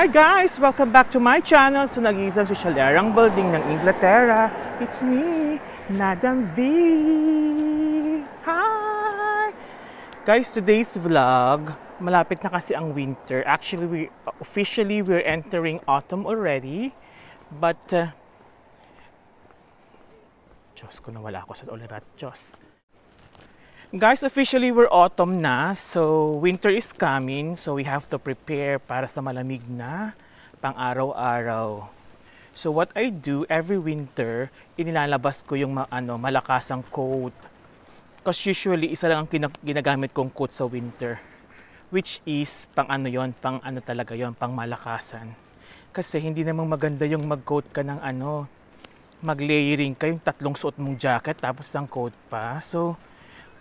Hi guys! Welcome back to my channel sa nag-iisang sosyalerang building ng Inglaterra. It's me, Madam V! Hi! Guys, today's vlog, malapit na kasi ang winter. Actually, officially we're entering autumn already. But, Diyos ko, nawala ako sa ulirat. Diyos. Guys, officially we're autumn na, so winter is coming, so we have to prepare para sa malamig na pang araw-araw. So what I do every winter, inilalabas ko yung malakasang coat. Because usually isa lang ang ginagamit kong coat sa winter, which is pang talaga yon, pang malakasan. Kasi hindi namang maganda yung mag-coat ka ng mag-layering ka yung tatlong suot mong jacket tapos ng coat pa. So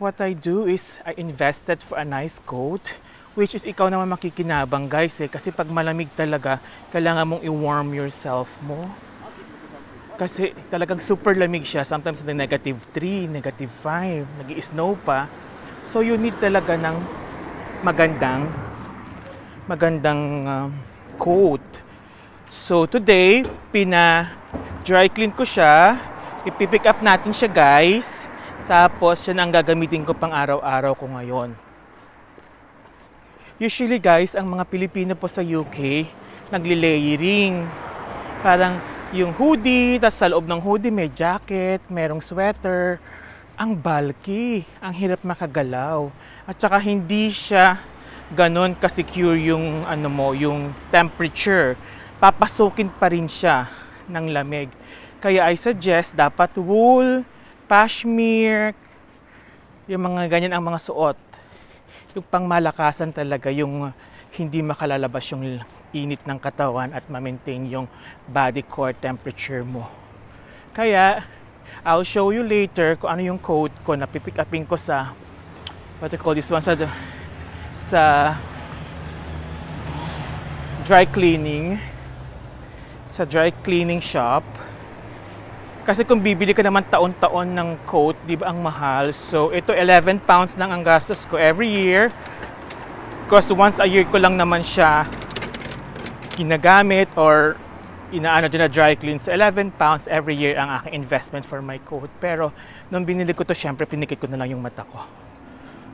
what I do is, I invested for a nice coat, which is ikaw naman makikinabang guys kasi pag malamig talaga, kailangan mong i-warm yourself mo. Kasi talagang super lamig siya, sometimes na -3, -5, nag-i-snow pa. So you need talaga ng magandang coat. So today, dry clean ko siya, ipipick up natin siya guys. Tapos, yan ang gagamitin ko pang araw-araw ko ngayon. Usually guys, ang mga Pilipino po sa UK, nagli-layering. Parang yung hoodie, tapos sa loob ng hoodie may jacket, merong sweater. Ang bulky, ang hirap makagalaw. At saka hindi siya ganon ka-secure yung, yung temperature. Papasukin pa rin siya ng lamig. Kaya I suggest dapat wool, cashmere, yung mga ganyan ang mga suot. Yung pangmalakasan talaga, yung hindi makalalabas yung init ng katawan at ma-maintain yung body core temperature mo. Kaya, I'll show you later kung ano yung coat ko na pipick upin ko sa, what I call this one, sa dry cleaning shop. Kasi kung bibili ka naman taon-taon ng coat, di ba ang mahal? So, ito 11 pounds lang ang gastos ko every year. Because once a year ko lang naman siya ginagamit or dry clean. So, 11 pounds every year ang aking investment for my coat. Pero, nung binili ko to, syempre, pinikit ko na lang yung mata ko.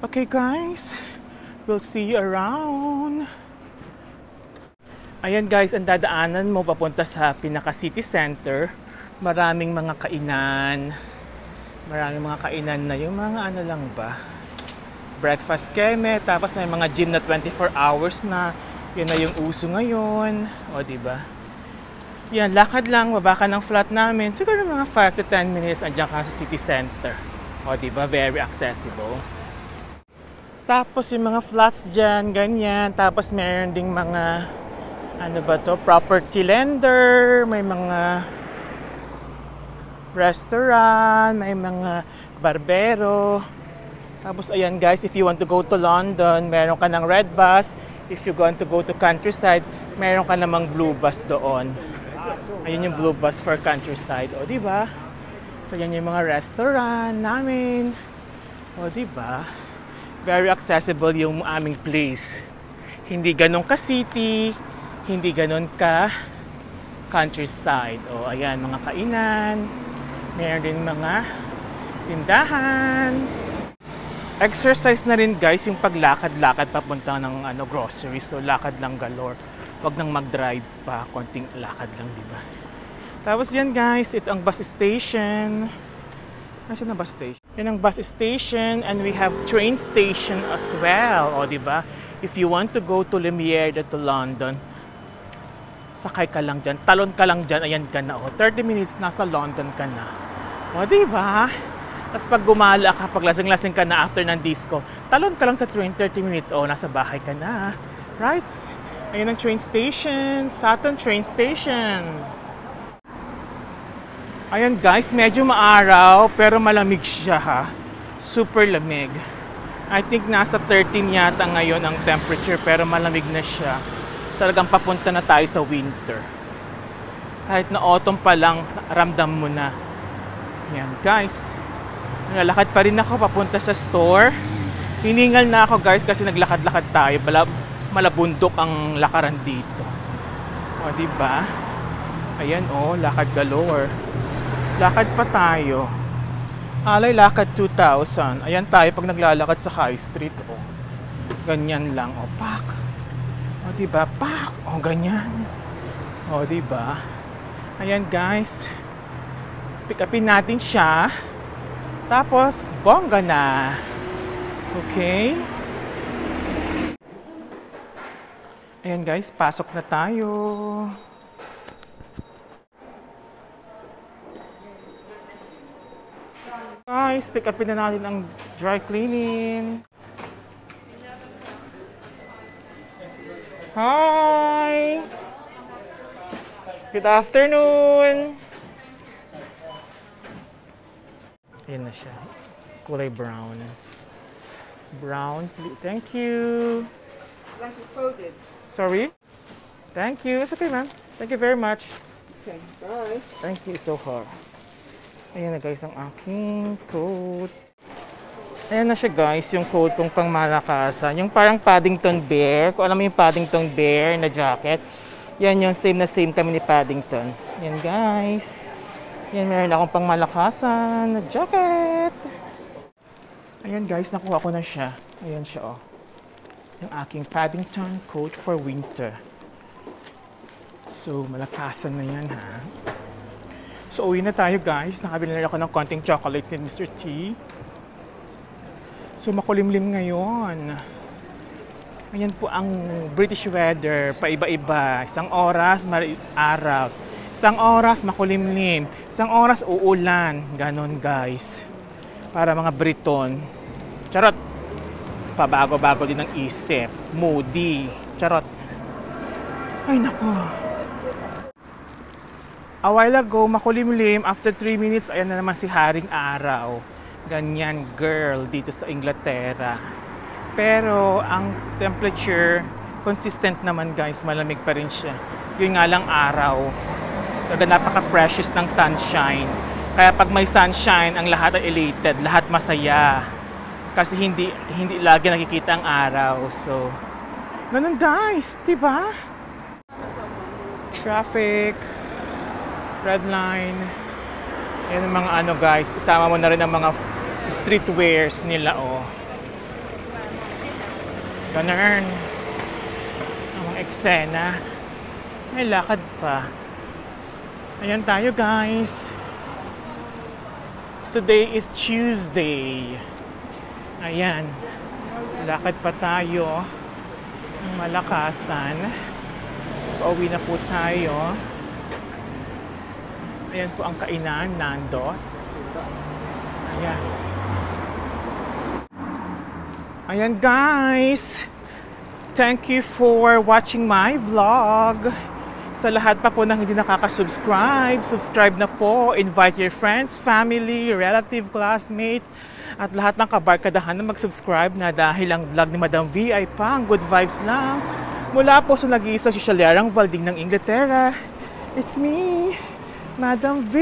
Okay, guys. We'll see you around. Ayan, guys, ang dadaanan mo papunta sa pinaka-city center. Maraming mga kainan na yung mga lang ba, breakfast keme, tapos may mga gym na 24 hours na, yun na yung uso ngayon, o diba? Yan, lakad lang, baba ka ng flat namin, siguro mga 5 to 10 minutes, andyan ka sa city center, o diba? Very accessible. Tapos yung mga flats dyan, ganyan, tapos meron ding mga, property lender, may mga restaurant, may mga barbero. Tapos ayan guys, if you want to go to London, meron ka ng red bus. If you want to go to countryside, meron ka namang blue bus doon. Ayun yung blue bus for countryside. O diba? So yan yung mga restaurant namin. O diba? Very accessible yung aming place. Hindi ganun ka city, hindi ganun ka countryside. O ayan, mga kainan. Meron din mga tindahan. Exercise na rin guys yung paglakad-lakad papunta ng groceries. So lakad lang galore. Huwag nang mag-drive pa, konting lakad lang, di ba? Tapos yan guys, ito ang bus station. Nasaan na bus station? Yan ang bus station and we have train station as well. O di ba? If you want to go to Lumiere to London, sakay ka lang dyan, talon ka lang dyan, ayan ka na. 30 minutes, nasa London ka na. O, diba? Tapos pag gumala ka, pag lasing-lasing ka na after ng disco, talon ka lang sa train, 30 minutes, nasa bahay ka na. Right? Ayun ang train station, Sutton train station. Ayan guys, medyo maaraw, pero malamig siya ha. Super lamig. I think nasa 13 yata ngayon ang temperature, pero malamig na siya. Talagang papunta na tayo sa winter. Kahit na autumn pa lang, ramdam mo na. Yan guys. Nalakad pa rin ako papunta sa store. Hiningal na ako guys kasi naglakad-lakad tayo. Malabundok ang lakaran dito. O, diba? Ayan, oh, lakad galore. Lakad pa tayo. Alay, lakad 2,000. Ayan tayo pag naglalakad sa High Street, oh. Ganyan lang, oh, pak. O, diba? Pak! O, ganyan. O, diba? Ayan, guys. Pick upin natin siya. Tapos, bongga na. Okay? Ayan, guys. Pasok na tayo. Guys, pick upin na natin ang dry cleaning. Hi! Good afternoon! Ayan na siya. Kulay brown. Brown, please. Thank you. Like it folded. Sorry? Thank you. It's okay, ma'am. Thank you very much. Okay, bye. Thank you so far. Ayan na guys ang aking coat. Ayan na siya guys, yung coat kong pang malakasan. Yung parang Paddington Bear. Kung alam mo yung Paddington Bear na jacket. Yan yung same na same kami ni Paddington. Yan guys. Yan, meron akong pang malakasan na jacket. Ayan guys, nakuha ko na siya. Ayan siya oh. Yung aking Paddington coat for winter. So, malakasan na yan ha. So, uwi na tayo guys. Nakabili na ako ng konting chocolates ni Mr. T. So, makulimlim ngayon. Ayan po ang British weather. Paiba-iba. Isang oras, araw. Isang oras, makulimlim. Isang oras, uulan. Ganon guys. Para mga Briton. Charot. Pabago-bago din ang isip. Moody. Charot. Ay, naku. A while ago, makulimlim. After 3 minutes, ayan na naman si Haring Araw. Ganyan, girl, dito sa Inglaterra. Pero, ang temperature, consistent naman guys. Malamig pa rin siya. Yun nga lang araw. Talaga napaka-precious ng sunshine. Kaya pag may sunshine, ang lahat ay elated. Lahat masaya. Kasi hindi lagi nakikita ang araw. So, ganun guys. Diba? Traffic. Red line. Yan ang mga ano guys. Isama mo na rin ang mga streetwears nila oh. Ganun. Ang mga eksena. May lakad pa. Ayan tayo guys. Today is Tuesday. Ayan. Lakad pa tayo. Malakasan. Pauwi na po tayo. Ayan po ang kainan, Nando's. Ayan. Ayan guys. Thank you for watching my vlog. Sa lahat pa po nang hindi nakaka-subscribe, subscribe na po. Invite your friends, family, relative, classmates, at lahat ng kabarkadahan na mag-subscribe na dahil ang vlog ni Madam V ay pang good vibes lang. Mula po sa nag-iisa si Shalerang Valding ng Inglaterra. It's me, Madam V.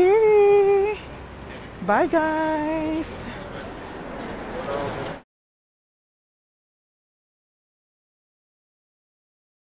Bye guys!